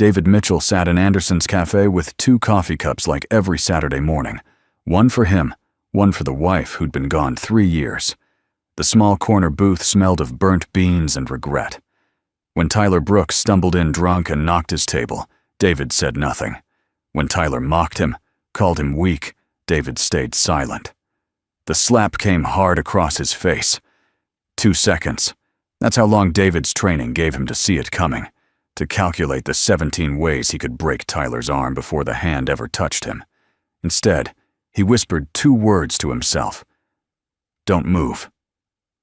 David Mitchell sat in Anderson's cafe with 2 coffee cups like every Saturday morning. One for him, one for the wife who'd been gone 3 years. The small corner booth smelled of burnt beans and regret. When Tyler Brooks stumbled in drunk and knocked his table, David said nothing. When Tyler mocked him, called him weak, David stayed silent. The slap came hard across his face. 2 seconds. That's how long David's training gave him to see it coming, to calculate the 17 ways he could break Tyler's arm before the hand ever touched him. Instead, he whispered 2 words to himself. Don't move.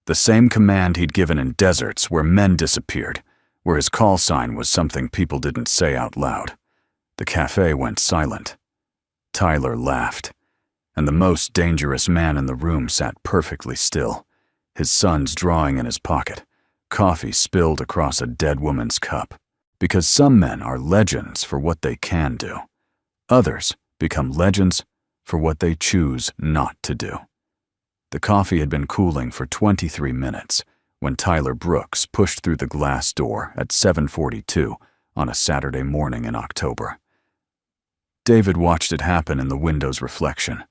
The same command he'd given in deserts where men disappeared, where his call sign was something people didn't say out loud. The cafe went silent. Tyler laughed, and the most dangerous man in the room sat perfectly still, his son's drawing in his pocket, coffee spilled across a dead woman's cup. Because some men are legends for what they can do. Others become legends for what they choose not to do. The coffee had been cooling for 23 minutes when Tyler Brooks pushed through the glass door at 7:42 on a Saturday morning in October. David watched it happen in the window's reflection,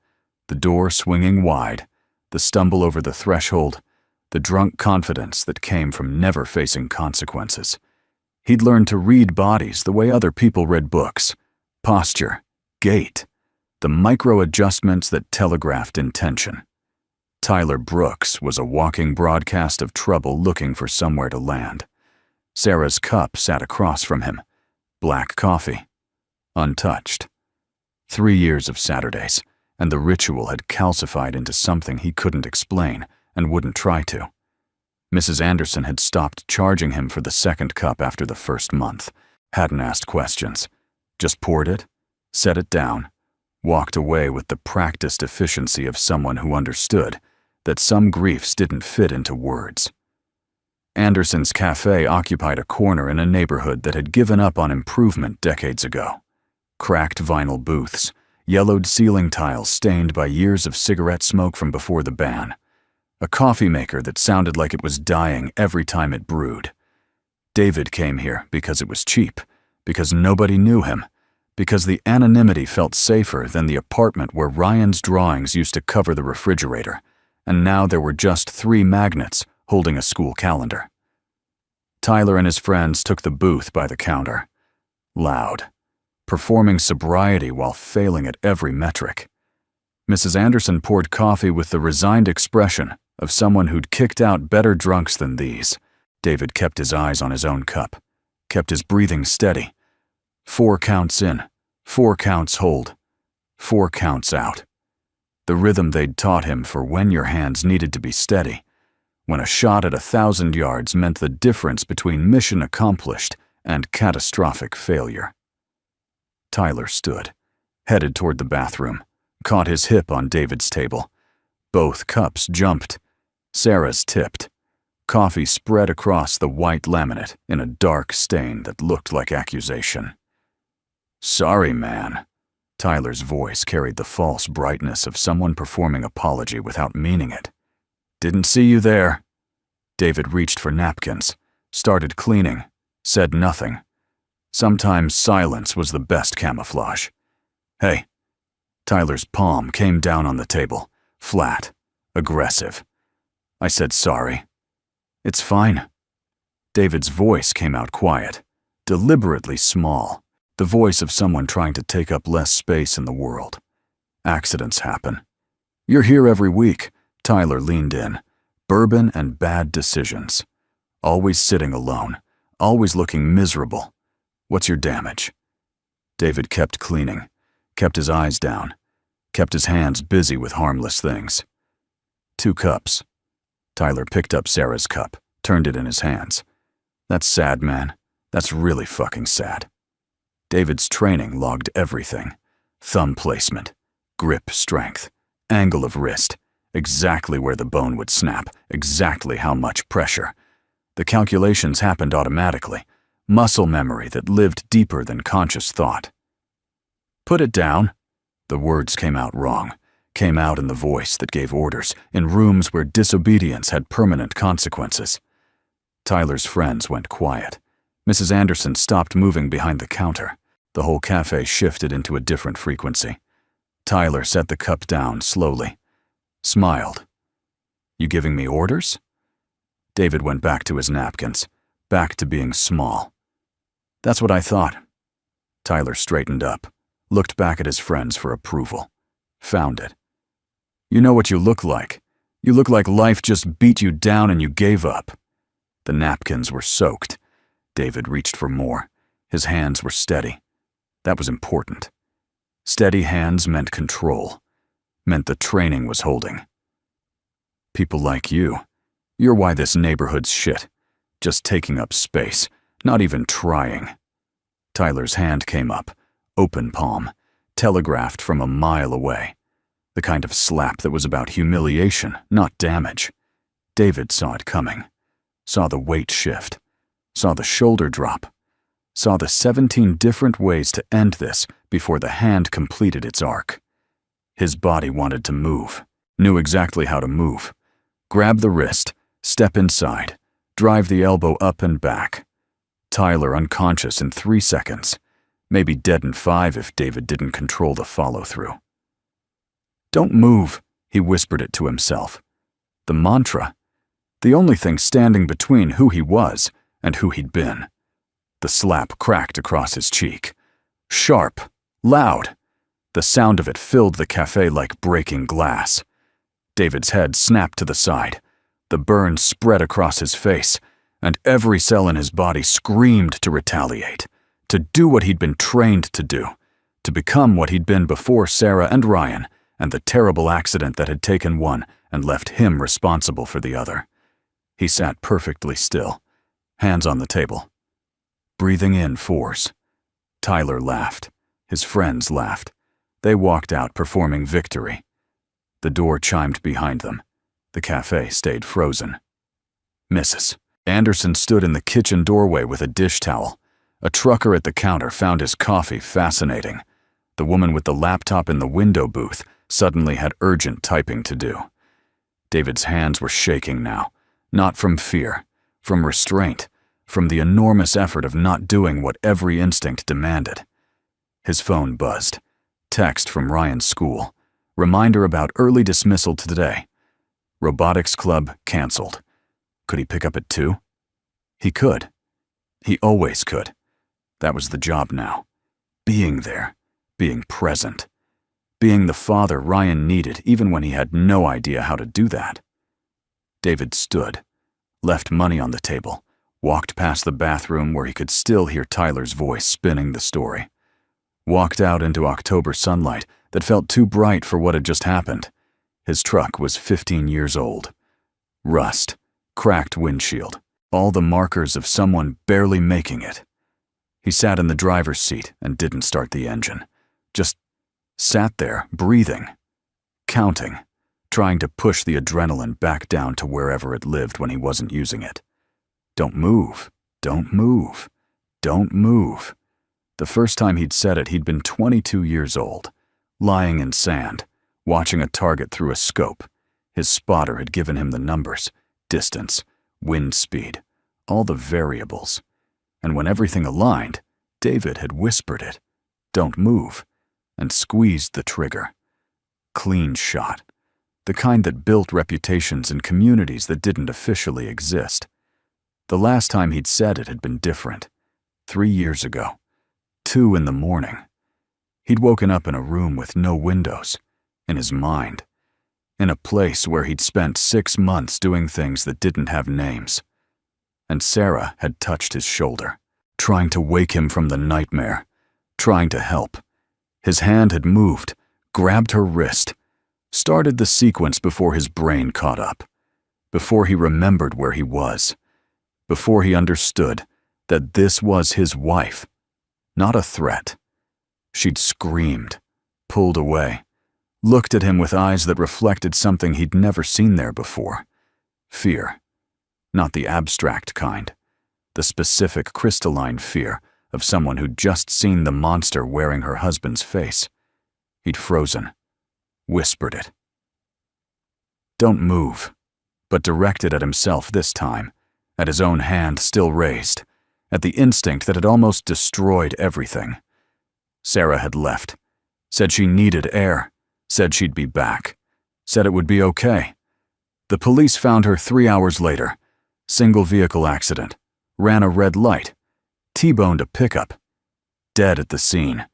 the door swinging wide, the stumble over the threshold, the drunk confidence that came from never facing consequences. He'd learned to read bodies the way other people read books, posture, gait, the micro-adjustments that telegraphed intention. Tyler Brooks was a walking broadcast of trouble looking for somewhere to land. Sarah's cup sat across from him, black coffee, untouched. 3 years of Saturdays, and the ritual had calcified into something he couldn't explain and wouldn't try to. Mrs. Anderson had stopped charging him for the second cup after the first month, hadn't asked questions, just poured it, set it down, walked away with the practiced efficiency of someone who understood that some griefs didn't fit into words. Anderson's cafe occupied a corner in a neighborhood that had given up on improvement decades ago. Cracked vinyl booths, yellowed ceiling tiles stained by years of cigarette smoke from before the ban. A coffee maker that sounded like it was dying every time it brewed. David came here because it was cheap, because nobody knew him, because the anonymity felt safer than the apartment where Ryan's drawings used to cover the refrigerator, and now there were just 3 magnets holding a school calendar. Tyler and his friends took the booth by the counter. Loud, performing sobriety while failing at every metric. Mrs. Anderson poured coffee with the resigned expression of someone who'd kicked out better drunks than these. David kept his eyes on his own cup, kept his breathing steady. 4 counts in, 4 counts hold, 4 counts out. The rhythm they'd taught him for when your hands needed to be steady, when a shot at 1,000 yards meant the difference between mission accomplished and catastrophic failure. Tyler stood, headed toward the bathroom, caught his hip on David's table. Both cups jumped. Sarah's tipped. Coffee spread across the white laminate in a dark stain that looked like accusation. Sorry, man. Tyler's voice carried the false brightness of someone performing apology without meaning it. Didn't see you there. David reached for napkins, started cleaning, said nothing. Sometimes silence was the best camouflage. Hey. Tyler's palm came down on the table, flat, aggressive. I said sorry. It's fine. David's voice came out quiet, deliberately small, the voice of someone trying to take up less space in the world. Accidents happen. You're here every week, Tyler leaned in. Bourbon and bad decisions. Always sitting alone, always looking miserable. What's your damage? David kept cleaning, kept his eyes down, kept his hands busy with harmless things. 2 cups. Tyler picked up Sarah's cup, turned it in his hands. That's sad, man. That's really fucking sad. David's training logged everything. Thumb placement, grip strength, angle of wrist, exactly where the bone would snap, exactly how much pressure. The calculations happened automatically, muscle memory that lived deeper than conscious thought. Put it down. The words came out wrong, came out in the voice that gave orders, in rooms where disobedience had permanent consequences. Tyler's friends went quiet, Mrs. Anderson stopped moving behind the counter. The whole cafe shifted into a different frequency. Tyler set the cup down slowly, smiled. "You giving me orders?" David went back to his napkins, back to being small. "That's what I thought." Tyler straightened up, looked back at his friends for approval. Found it. "You know what you look like. You look like life just beat you down and you gave up." The napkins were soaked. David reached for more. His hands were steady. That was important. Steady hands meant control, meant the training was holding. "People like you. You're why this neighborhood's shit. Just taking up space, not even trying." Tyler's hand came up, open palm, telegraphed from a mile away. The kind of slap that was about humiliation, not damage. David saw it coming. Saw the weight shift. Saw the shoulder drop. Saw the 17 different ways to end this before the hand completed its arc. His body wanted to move, knew exactly how to move. Grab the wrist, step inside, drive the elbow up and back. Tyler unconscious in 3 seconds, maybe dead in 5 if David didn't control the follow-through. "Don't move," he whispered it to himself. The mantra, the only thing standing between who he was and who he'd been. The slap cracked across his cheek. Sharp, loud. The sound of it filled the cafe like breaking glass. David's head snapped to the side. The burn spread across his face, and every cell in his body screamed to retaliate, to do what he'd been trained to do, to become what he'd been before Sarah and Ryan and the terrible accident that had taken one and left him responsible for the other. He sat perfectly still, hands on the table. Breathing in force. Tyler laughed. His friends laughed. They walked out performing victory. The door chimed behind them. The cafe stayed frozen. Mrs. Anderson stood in the kitchen doorway with a dish towel. A trucker at the counter found his coffee fascinating. The woman with the laptop in the window booth suddenly had urgent typing to do. David's hands were shaking now, not from fear, from restraint, from the enormous effort of not doing what every instinct demanded. His phone buzzed. Text from Ryan's school. Reminder about early dismissal today. Robotics club canceled. Could he pick up at 2? He could. He always could. That was the job now. Being there. Being present. Being the father Ryan needed even when he had no idea how to do that. David stood, left money on the table, walked past the bathroom where he could still hear Tyler's voice spinning the story. Walked out into October sunlight that felt too bright for what had just happened. His truck was 15 years old. Rust, cracked windshield, all the markers of someone barely making it. He sat in the driver's seat and didn't start the engine. Just sat there, breathing, counting, trying to push the adrenaline back down to wherever it lived when he wasn't using it. Don't move, don't move, don't move. The first time he'd said it, he'd been 22 years old, lying in sand, watching a target through a scope. His spotter had given him the numbers, distance, wind speed, all the variables. And when everything aligned, David had whispered it, "Don't move," and squeezed the trigger. Clean shot. The kind that built reputations in communities that didn't officially exist. The last time he'd said it had been different. 3 years ago. 2 in the morning. He'd woken up in a room with no windows, in his mind, in a place where he'd spent 6 months doing things that didn't have names. And Sarah had touched his shoulder, trying to wake him from the nightmare, trying to help. His hand had moved, grabbed her wrist, started the sequence before his brain caught up, before he remembered where he was, before he understood that this was his wife, not a threat. She'd screamed, pulled away, looked at him with eyes that reflected something he'd never seen there before. Fear. Not the abstract kind. The specific crystalline fear of someone who'd just seen the monster wearing her husband's face. He'd frozen, whispered it. Don't move, but directed at himself this time, at his own hand still raised, at the instinct that had almost destroyed everything. Sarah had left, said she needed air, said she'd be back, said it would be okay. The police found her 3 hours later. Single vehicle accident, ran a red light, T-boned a pickup, dead at the scene.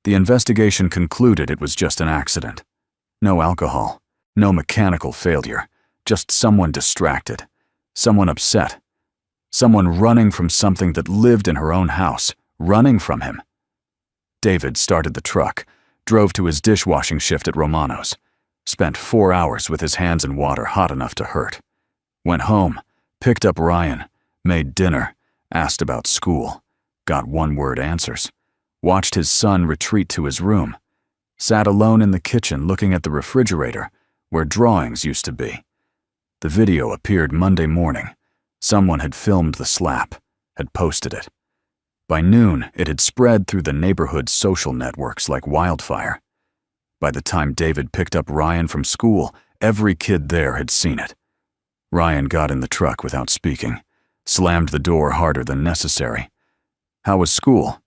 The investigation concluded it was just an accident. No alcohol, no mechanical failure, just someone distracted, someone upset, someone running from something that lived in her own house, running from him. David started the truck, drove to his dishwashing shift at Romano's, spent 4 hours with his hands in water hot enough to hurt, went home, picked up Ryan, made dinner, asked about school, got one-word answers, watched his son retreat to his room, sat alone in the kitchen looking at the refrigerator where drawings used to be. The video appeared Monday morning. Someone had filmed the slap, had posted it. By noon, it had spread through the neighborhood's social networks like wildfire. By the time David picked up Ryan from school, every kid there had seen it. Ryan got in the truck without speaking, slammed the door harder than necessary. How was school?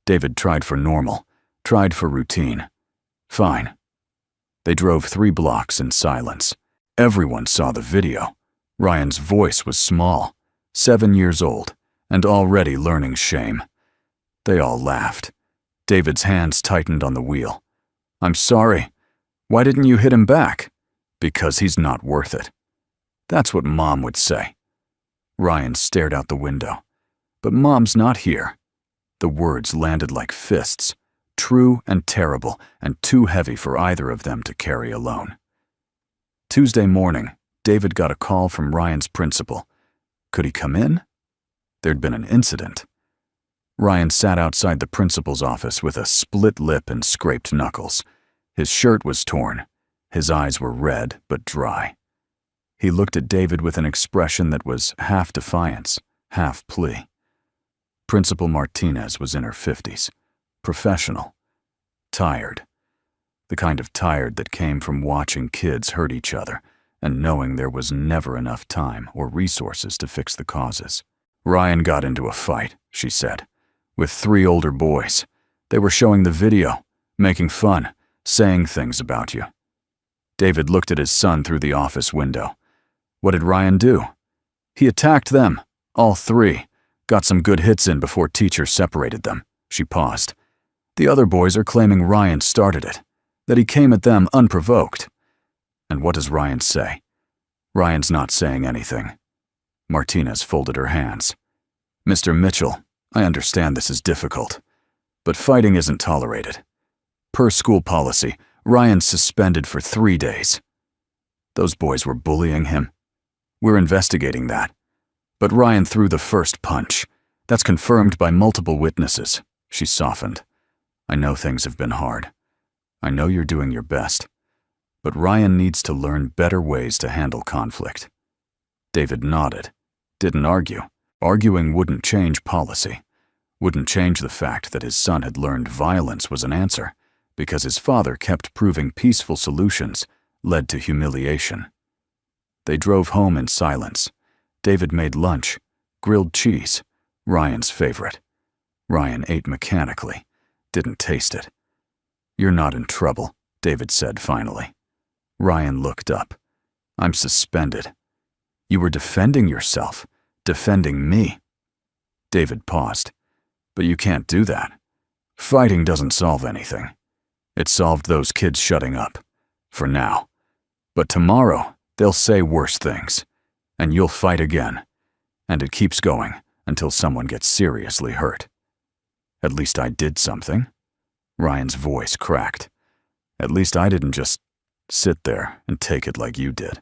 David tried for normal, tried for routine. Fine. They drove 3 blocks in silence. Everyone saw the video. Ryan's voice was small, 7 years old, and already learning shame. They all laughed. David's hands tightened on the wheel. I'm sorry. Why didn't you hit him back? Because he's not worth it. That's what Mom would say. Ryan stared out the window. But Mom's not here. The words landed like fists, true and terrible, and too heavy for either of them to carry alone. Tuesday morning, David got a call from Ryan's principal. Could he come in? There'd been an incident. Ryan sat outside the principal's office with a split lip and scraped knuckles. His shirt was torn. His eyes were red but dry. He looked at David with an expression that was half defiance, half plea. Principal Martinez was in her 50s, professional, tired. The kind of tired that came from watching kids hurt each other and knowing there was never enough time or resources to fix the causes. Ryan got into a fight, she said, with 3 older boys. They were showing the video, making fun, saying things about you. David looked at his son through the office window. What did Ryan do? He attacked them, all 3, got some good hits in before teachers separated them. She paused. The other boys are claiming Ryan started it, that he came at them unprovoked. And what does Ryan say? Ryan's not saying anything. Martinez folded her hands. Mr. Mitchell, I understand this is difficult, but fighting isn't tolerated. Per school policy, Ryan's suspended for 3 days. Those boys were bullying him. We're investigating that. But Ryan threw the first punch. That's confirmed by multiple witnesses. She softened. I know things have been hard. I know you're doing your best. But Ryan needs to learn better ways to handle conflict. David nodded. Didn't argue. Arguing wouldn't change policy. Wouldn't change the fact that his son had learned violence was an answer, because his father kept proving peaceful solutions led to humiliation. They drove home in silence. David made lunch, grilled cheese, Ryan's favorite. Ryan ate mechanically, didn't taste it. You're not in trouble, David said finally. Ryan looked up. I'm suspended. You were defending yourself, defending me. David paused. But you can't do that. Fighting doesn't solve anything. It solved those kids shutting up. For now. But tomorrow, they'll say worse things. And you'll fight again. And it keeps going until someone gets seriously hurt. At least I did something. Ryan's voice cracked. At least I didn't just sit there and take it like you did.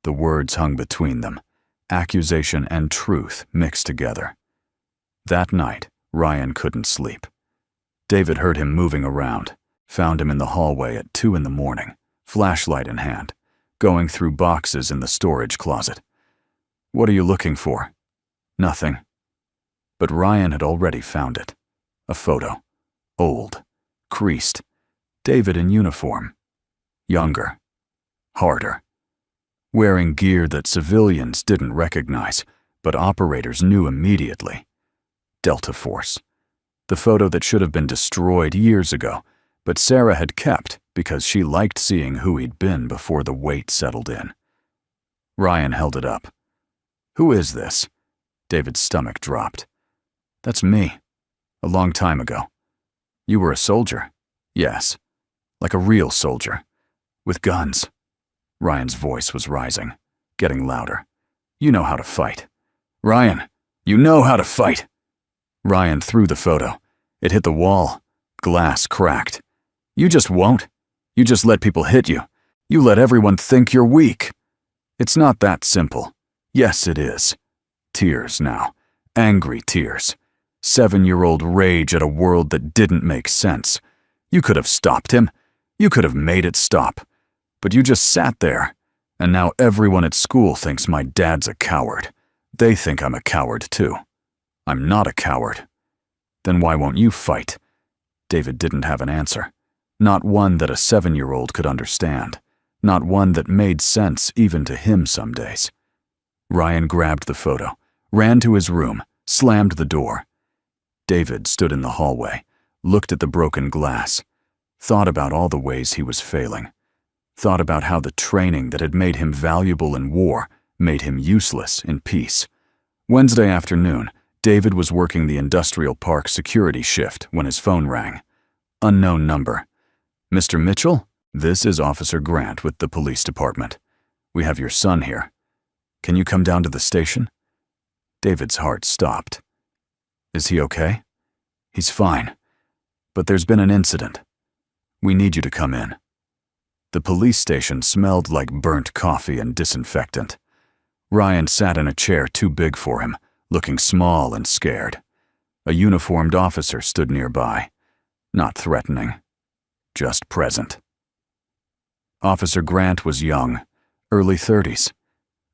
The words hung between them, accusation and truth mixed together. That night, Ryan couldn't sleep. David heard him moving around, found him in the hallway at 2 a.m, flashlight in hand, going through boxes in the storage closet. What are you looking for? Nothing. But Ryan had already found it. A photo. Old. Creased. David in uniform. Younger. Harder. Wearing gear that civilians didn't recognize, but operators knew immediately. Delta Force. The photo that should have been destroyed years ago, but Sarah had kept because she liked seeing who he'd been before the weight settled in. Ryan held it up. "Who is this?" David's stomach dropped. "That's me. A long time ago. You were a soldier?" "Yes. Like a real soldier. With guns." Ryan's voice was rising, getting louder. "You know how to fight. Ryan, you know how to fight." Ryan threw the photo. It hit the wall. Glass cracked. "You just won't. You just let people hit you. You let everyone think you're weak." "It's not that simple." "Yes, it is." Tears now. Angry tears. 7-year-old rage at a world that didn't make sense. You could have stopped him. You could have made it stop. But you just sat there. And now everyone at school thinks my dad's a coward. They think I'm a coward too. I'm not a coward. Then why won't you fight? David didn't have an answer. Not one that a 7-year-old could understand. Not one that made sense even to him some days. Ryan grabbed the photo, ran to his room, slammed the door. David stood in the hallway, looked at the broken glass, thought about all the ways he was failing, thought about how the training that had made him valuable in war made him useless in peace. Wednesday afternoon, David was working the industrial park security shift when his phone rang. Unknown number. "Mr. Mitchell, this is Officer Grant with the police department. We have your son here. Can you come down to the station?" David's heart stopped. "Is he okay?" "He's fine. But there's been an incident. We need you to come in." The police station smelled like burnt coffee and disinfectant. Ryan sat in a chair too big for him, looking small and scared. A uniformed officer stood nearby, not threatening, just present. Officer Grant was young, early 30s,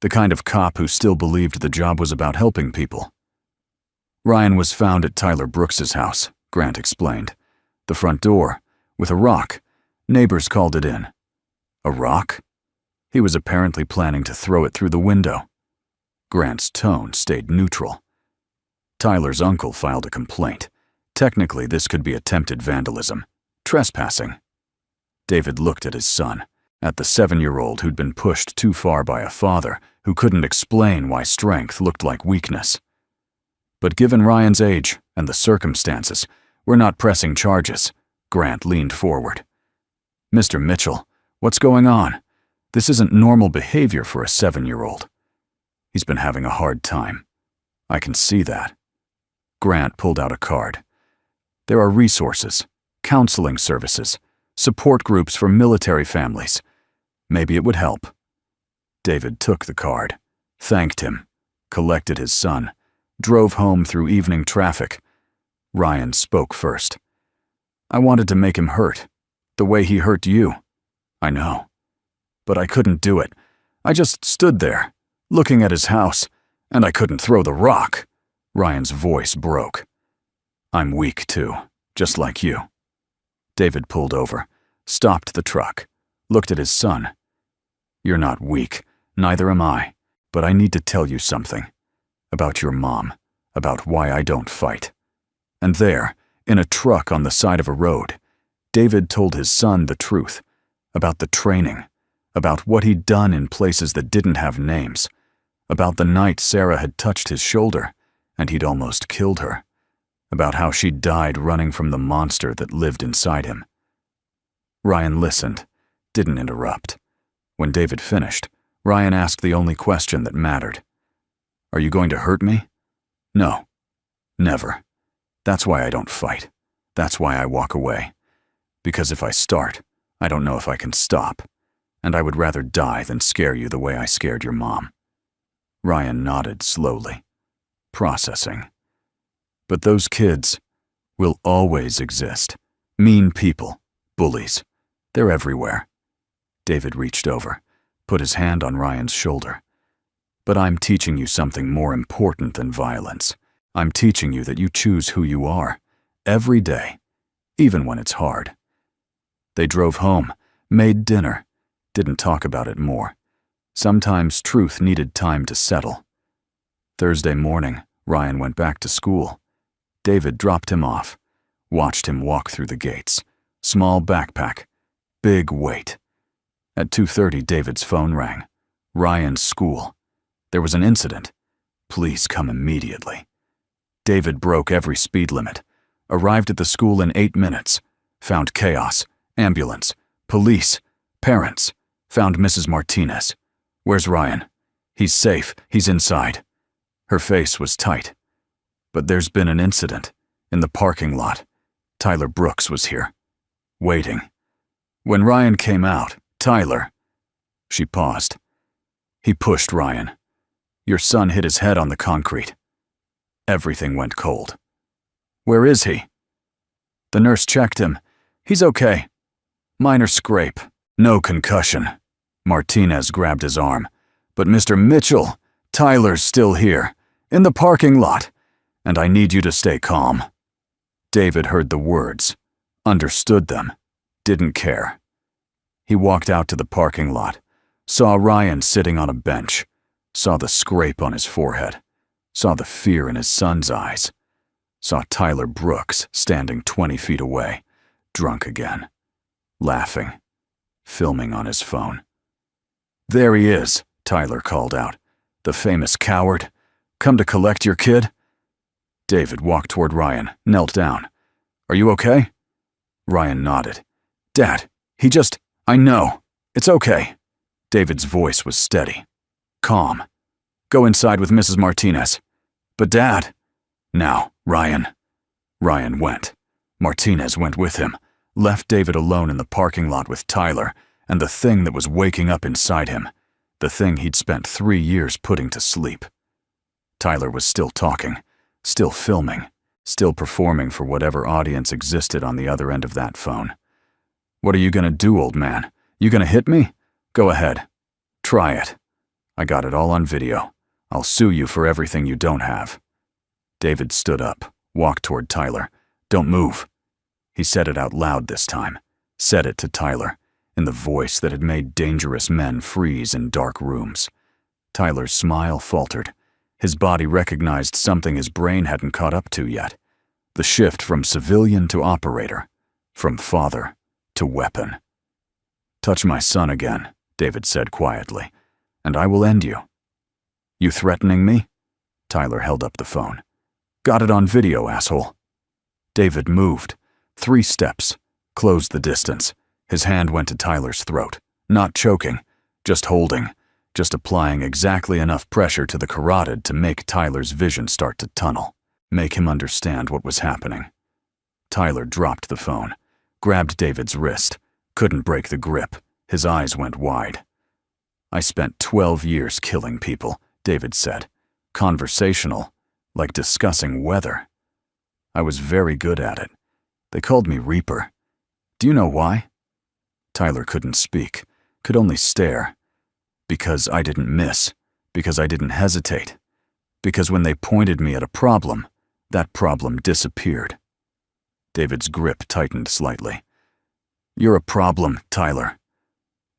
the kind of cop who still believed the job was about helping people. Ryan was found at Tyler Brooks's house, Grant explained. The front door, with a rock. Neighbors called it in. A rock? He was apparently planning to throw it through the window. Grant's tone stayed neutral. Tyler's uncle filed a complaint. Technically, this could be attempted vandalism, trespassing. David looked at his son, at the 7-year-old who'd been pushed too far by a father who couldn't explain why strength looked like weakness. But given Ryan's age and the circumstances, we're not pressing charges. Grant leaned forward. "Mr. Mitchell, what's going on? This isn't normal behavior for a 7-year-old. He's been having a hard time. I can see that." Grant pulled out a card. "There are resources, counseling services, support groups for military families. Maybe it would help." David took the card, thanked him, collected his son, drove home through evening traffic. Ryan spoke first. "I wanted to make him hurt, the way he hurt you. I know. But I couldn't do it. I just stood there, looking at his house, and I couldn't throw the rock." Ryan's voice broke. "I'm weak too, just like you." David pulled over, stopped the truck, looked at his son. "You're not weak, neither am I, but I need to tell you something. About your mom, about why I don't fight." And there, in a truck on the side of a road, David told his son the truth, about the training, about what he'd done in places that didn't have names, about the night Sarah had touched his shoulder and he'd almost killed her, about how she'd died running from the monster that lived inside him. Ryan listened, didn't interrupt. When David finished, Ryan asked the only question that mattered. "Are you going to hurt me?" "No. Never. That's why I don't fight. That's why I walk away. Because if I start, I don't know if I can stop. And I would rather die than scare you the way I scared your mom." Ryan nodded slowly, processing. "But those kids will always exist. Mean people, bullies. They're everywhere." David reached over, put his hand on Ryan's shoulder. "But I'm teaching you something more important than violence. I'm teaching you that you choose who you are, every day, even when it's hard." They drove home, made dinner, didn't talk about it more. Sometimes truth needed time to settle. Thursday morning, Ryan went back to school. David dropped him off, watched him walk through the gates. Small backpack, big weight. At 2:30, David's phone rang. Ryan's school. There was an incident. Please come immediately. David broke every speed limit, arrived at the school in 8 minutes, found chaos, ambulance, police, parents, found Mrs. Martinez. Where's Ryan? He's safe, he's inside. Her face was tight. But there's been an incident. In the parking lot. Tyler Brooks was here. Waiting. When Ryan came out, Tyler... She paused. He pushed Ryan. Your son hit his head on the concrete. Everything went cold. Where is he? The nurse checked him. He's okay. Minor scrape. No concussion. Martinez grabbed his arm. But Mr. Mitchell, Tyler's still here, in the parking lot, and I need you to stay calm. David heard the words, understood them, didn't care. He walked out to the parking lot, saw Ryan sitting on a bench, saw the scrape on his forehead, saw the fear in his son's eyes, saw Tyler Brooks standing 20 feet away, drunk again, laughing, filming on his phone. There he is, Tyler called out. The famous coward. Come to collect your kid? David walked toward Ryan, knelt down. Are you okay? Ryan nodded. Dad, I know. It's okay. David's voice was steady. Calm. Go inside with Mrs. Martinez. But Dad... Now, Ryan. Ryan went. Martinez went with him, left David alone in the parking lot with Tyler and the thing that was waking up inside him, the thing he'd spent 3 years putting to sleep. Tyler was still talking, still filming, still performing for whatever audience existed on the other end of that phone. What are you gonna do, old man? You gonna hit me? Go ahead. Try it. I got it all on video. I'll sue you for everything you don't have. David stood up, walked toward Tyler. Don't move. He said it out loud this time. Said it to Tyler, in the voice that had made dangerous men freeze in dark rooms. Tyler's smile faltered. His body recognized something his brain hadn't caught up to yet. The shift from civilian to operator, from father to weapon. Touch my son again, David said quietly, and I will end you. You threatening me? Tyler held up the phone. Got it on video, asshole. David moved. 3 steps. Closed the distance. His hand went to Tyler's throat. Not choking. Just holding. Just applying exactly enough pressure to the carotid to make Tyler's vision start to tunnel. Make him understand what was happening. Tyler dropped the phone. Grabbed David's wrist. Couldn't break the grip. His eyes went wide. I spent 12 years killing people, David said. Conversational. Like discussing weather. I was very good at it. They called me Reaper. Do you know why? Tyler couldn't speak, could only stare. Because I didn't miss, because I didn't hesitate. Because when they pointed me at a problem, that problem disappeared. David's grip tightened slightly. You're a problem, Tyler.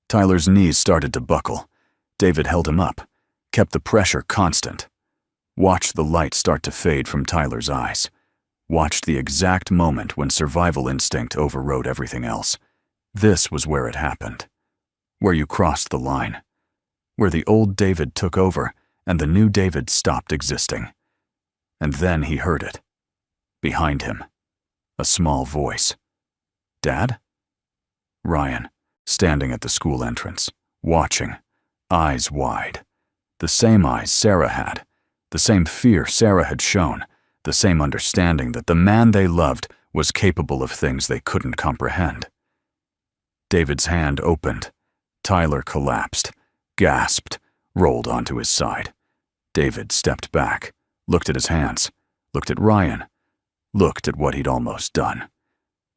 Tyler's knees started to buckle. David held him up, kept the pressure constant. Watched the light start to fade from Tyler's eyes. Watched the exact moment when survival instinct overrode everything else. This was where it happened. Where you crossed the line. Where the old David took over and the new David stopped existing. And then he heard it. Behind him. A small voice. Dad? Ryan, standing at the school entrance, watching, eyes wide. The same eyes Sarah had. The same fear Sarah had shown. The same understanding that the man they loved was capable of things they couldn't comprehend. David's hand opened. Tyler collapsed, gasped, rolled onto his side. David stepped back, looked at his hands, looked at Ryan, looked at what he'd almost done.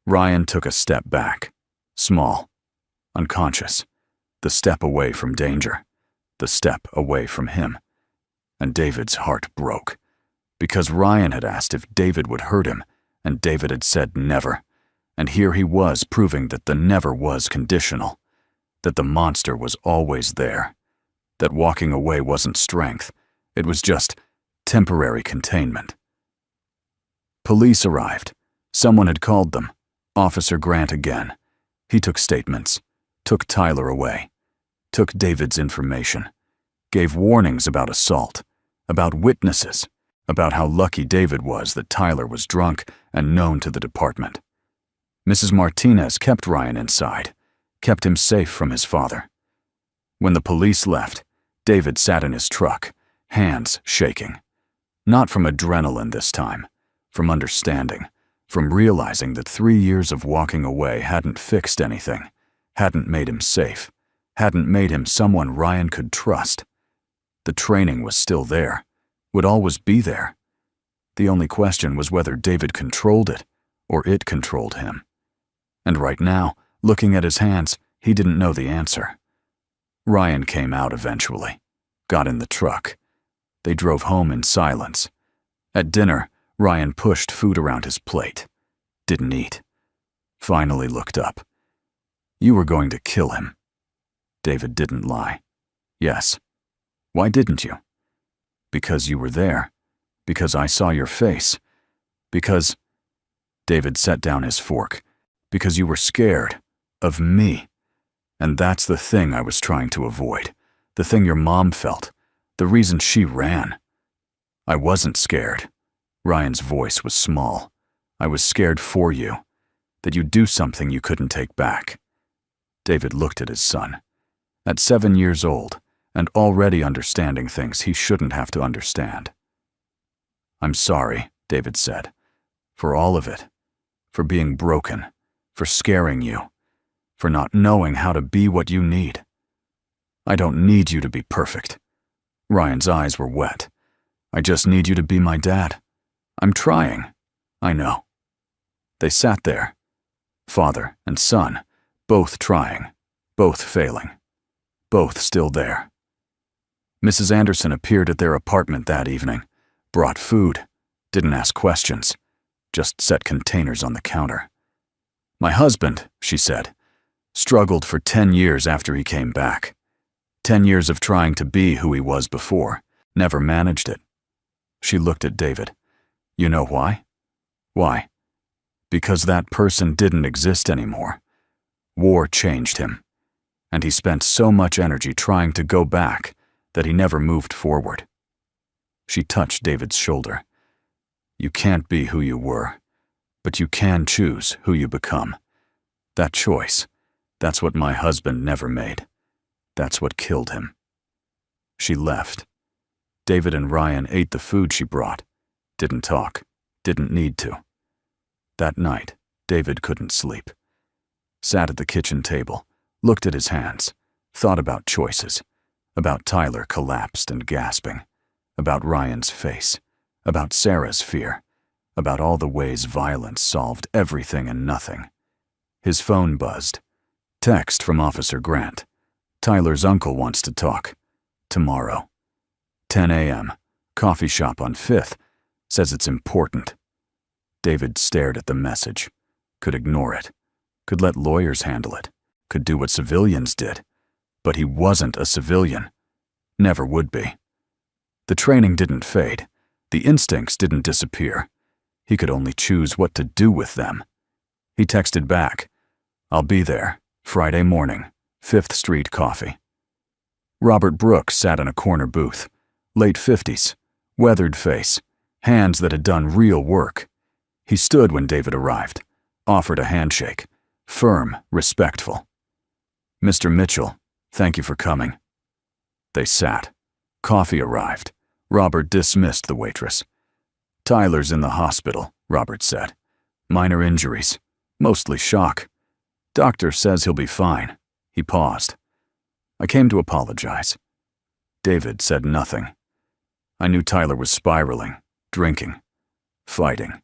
Ryan took a step back, small, unconscious, the step away from danger, the step away from him. And David's heart broke. Because Ryan had asked if David would hurt him, and David had said never. And here he was proving that the never was conditional. That the monster was always there. That walking away wasn't strength. It was just Temporary containment. Police arrived. Someone had called them. Officer Grant again. He took statements. Took Tyler away. Took David's information. Gave warnings about assault. About witnesses. About how lucky David was that Tyler was drunk and known to the department. Mrs. Martinez kept Ryan inside. Kept him safe from his father. When the police left, David sat in his truck, hands shaking. Not from adrenaline this time. From understanding. From realizing that 3 years of walking away hadn't fixed anything. Hadn't made him safe. Hadn't made him someone Ryan could trust. The training was still there. Would always be there. The only question was whether David controlled it, or it controlled him. And right now, looking at his hands, he didn't know the answer. Ryan came out eventually. Got in the truck. They drove home in silence. At dinner, Ryan pushed food around his plate. Didn't eat. Finally looked up. You were going to kill him. David didn't lie. Yes. Why didn't you? Because you were there. Because I saw your face. Because... David set down his fork. Because you were scared. Of me. And that's the thing I was trying to avoid. The thing your mom felt. The reason she ran. I wasn't scared. Ryan's voice was small. I was scared for you. That you'd do something you couldn't take back. David looked at his son. At 7 years old, and already understanding things he shouldn't have to understand. I'm sorry, David said. For all of it. For being broken. For scaring you. For not knowing how to be what you need. I don't need you to be perfect. Ryan's eyes were wet. I just need you to be my dad. I'm trying. I know. They sat there. Father and son, both trying, both failing, both still there. Mrs. Anderson appeared at their apartment that evening, brought food, didn't ask questions, just set containers on the counter. My husband, she said, struggled for 10 years after he came back. 10 years of trying to be who he was before, never managed it. She looked at David. You know why? Why? Because that person didn't exist anymore. War changed him, and he spent so much energy trying to go back that he never moved forward. She touched David's shoulder. You can't be who you were, but you can choose who you become. That choice, that's what my husband never made. That's what killed him. She left. David and Ryan ate the food she brought. Didn't talk. Didn't need to. That night, David couldn't sleep. Sat at the kitchen table, looked at his hands, thought about choices, about Tyler collapsed and gasping, about Ryan's face, about Sarah's fear, about all the ways violence solved everything and nothing. His phone buzzed. Text from Officer Grant. Tyler's uncle wants to talk. Tomorrow. 10 a.m. Coffee shop on 5th. Says it's important. David stared at the message. Could ignore it. Could let lawyers handle it. Could do what civilians did. But he wasn't a civilian. Never would be. The training didn't fade. The instincts didn't disappear. He could only choose what to do with them. He texted back, I'll be there, Friday morning, 5th Street Coffee. Robert Brooks sat in a corner booth, late 50s, weathered face, hands that had done real work. He stood when David arrived, offered a handshake, firm, respectful. Mr. Mitchell, thank you for coming. They sat. Coffee arrived. Robert dismissed the waitress. Tyler's in the hospital, Robert said. Minor injuries, mostly shock. Doctor says he'll be fine. He paused. I came to apologize. David said nothing. I knew Tyler was spiraling, drinking, fighting.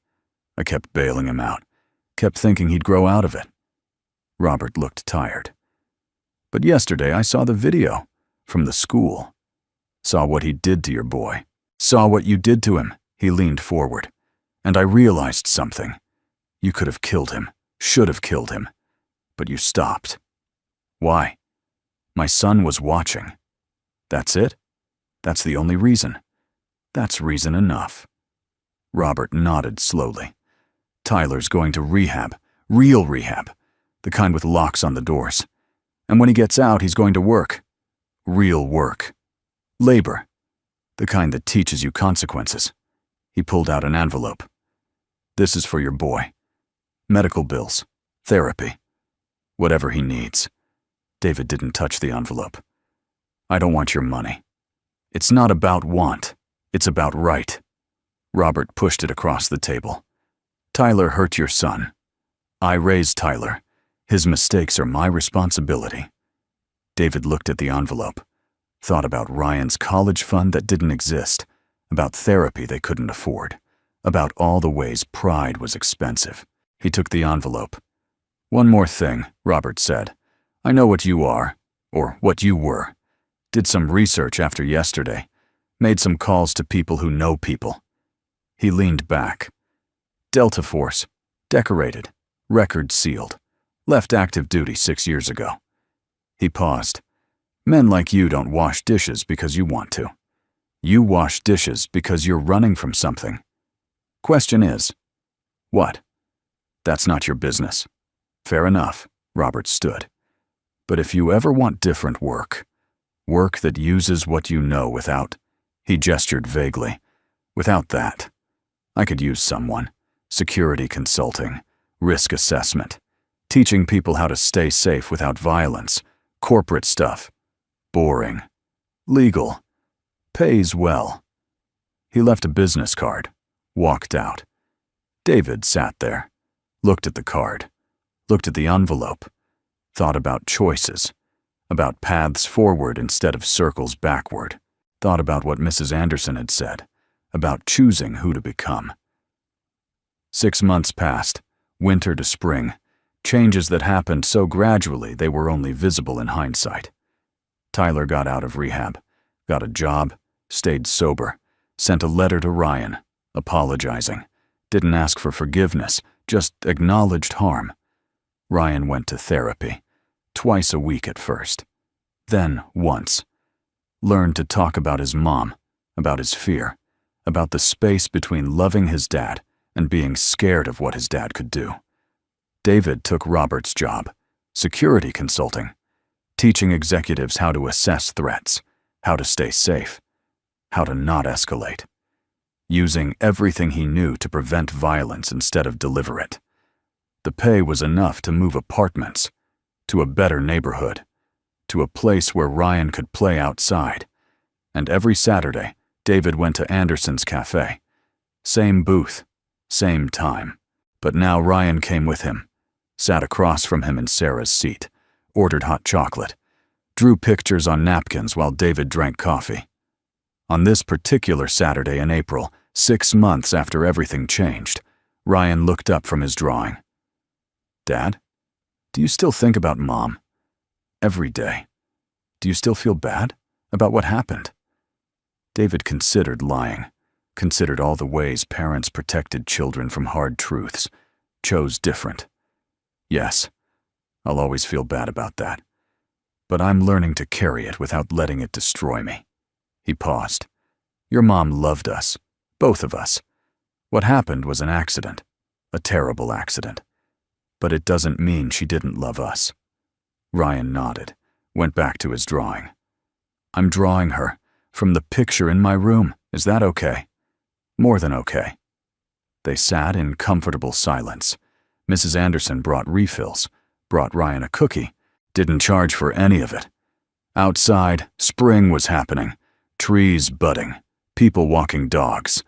I kept bailing him out, kept thinking he'd grow out of it. Robert looked tired. But yesterday I saw the video from the school. Saw what he did to your boy. Saw what you did to him. He leaned forward. And I realized something. You could have killed him, should have killed him. But you stopped. Why? My son was watching. That's it? That's the only reason. That's reason enough. Robert nodded slowly. Tyler's going to rehab, real rehab, the kind with locks on the doors. And when he gets out, he's going to work. Real work. Labor. The kind that teaches you consequences. He pulled out an envelope. This is for your boy. Medical bills. Therapy. Whatever he needs. David didn't touch the envelope. I don't want your money. It's not about want. It's about right. Robert pushed it across the table. Tyler hurt your son. I raised Tyler. His mistakes are my responsibility. David looked at the envelope, thought about Ryan's college fund that didn't exist, about therapy they couldn't afford, about all the ways pride was expensive. He took the envelope. One more thing, Robert said. I know what you are, or what you were. Did some research after yesterday. Made some calls to people who know people. He leaned back. Delta Force. Decorated. Record sealed. Left active duty 6 years ago. He paused. Men like you don't wash dishes because you want to. You wash dishes because you're running from something. Question is, what? That's not your business. Fair enough, Robert stood. But if you ever want different work that uses what you know without, he gestured vaguely, without that, I could use someone. Security consulting, risk assessment, teaching people how to stay safe without violence, corporate stuff. Boring. Legal. Pays well. He left a business card, walked out. David sat there, looked at the card, looked at the envelope, thought about choices, about paths forward instead of circles backward, thought about what Mrs. Anderson had said, about choosing who to become. 6 months passed, winter to spring, changes that happened so gradually they were only visible in hindsight. Tyler got out of rehab, got a job, stayed sober, sent a letter to Ryan, apologizing, didn't ask for forgiveness, just acknowledged harm. Ryan went to therapy, twice a week at first, then once. Learned to talk about his mom, about his fear, about the space between loving his dad and being scared of what his dad could do. David took Robert's job, security consulting, teaching executives how to assess threats, how to stay safe, how to not escalate, using everything he knew to prevent violence instead of deliver it. The pay was enough to move apartments, to a better neighborhood, to a place where Ryan could play outside. And every Saturday, David went to Anderson's cafe. Same booth, same time. But now Ryan came with him, sat across from him in Sarah's seat, ordered hot chocolate, drew pictures on napkins while David drank coffee. On this particular Saturday in April, 6 months after everything changed, Ryan looked up from his drawing. Dad, do you still think about Mom? Every day. Do you still feel bad about what happened? David considered lying, considered all the ways parents protected children from hard truths, chose different. Yes, I'll always feel bad about that. But I'm learning to carry it without letting it destroy me. He paused. Your mom loved us, both of us. What happened was an accident, a terrible accident. But it doesn't mean she didn't love us. Ryan nodded, went back to his drawing. I'm drawing her, from the picture in my room. Is that okay? More than okay. They sat in comfortable silence. Mrs. Anderson brought refills, brought Ryan a cookie, didn't charge for any of it. Outside, spring was happening, trees budding, people walking dogs,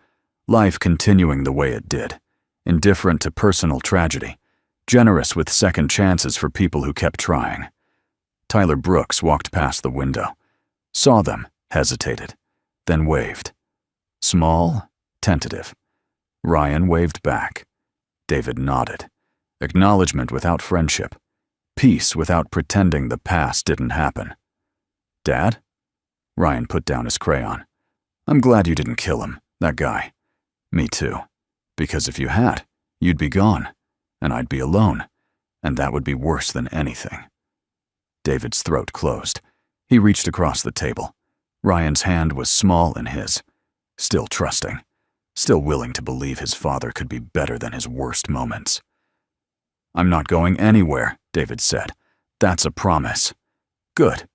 life continuing the way it did, indifferent to personal tragedy, generous with second chances for people who kept trying. Tyler Brooks walked past the window, saw them, hesitated, then waved. Small, tentative. Ryan waved back. David nodded. Acknowledgement without friendship. Peace without pretending the past didn't happen. Dad? Ryan put down his crayon. I'm glad you didn't kill him, that guy. Me too. Because if you had, you'd be gone, and I'd be alone, and that would be worse than anything. David's throat closed. He reached across the table. Ryan's hand was small in his. still trusting, still willing to believe his father could be better than his worst moments. "I'm not going anywhere," David said. "That's a promise." "Good."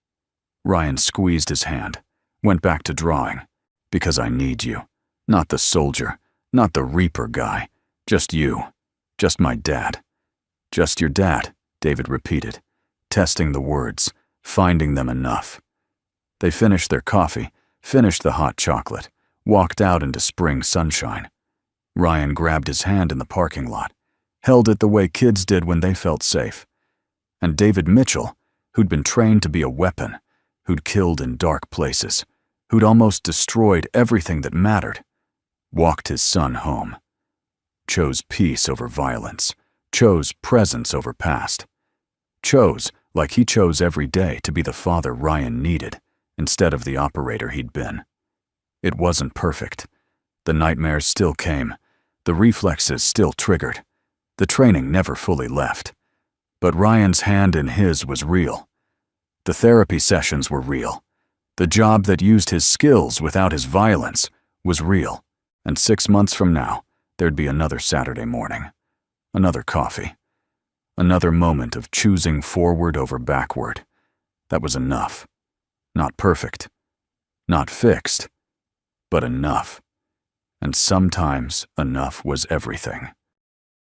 Ryan squeezed his hand, went back to drawing. "Because I need you. Not the soldier, not the Reaper guy. Just you. Just my dad." "Just your dad," David repeated, testing the words, finding them enough. They finished their coffee, finished the hot chocolate, walked out into spring sunshine. Ryan grabbed his hand in the parking lot, held it the way kids did when they felt safe. And David Mitchell, who'd been trained to be a weapon, who'd killed in dark places, who'd almost destroyed everything that mattered, walked his son home. Chose peace over violence, chose presence over past. Chose, like he chose every day, to be the father Ryan needed, instead of the operator he'd been. It wasn't perfect. The nightmares still came, the reflexes still triggered. The training never fully left. But Ryan's hand in his was real. The therapy sessions were real. The job that used his skills without his violence was real. And 6 months from now, there'd be another Saturday morning, another coffee, another moment of choosing forward over backward. That was enough. Not perfect, not fixed, but enough. And sometimes enough was everything.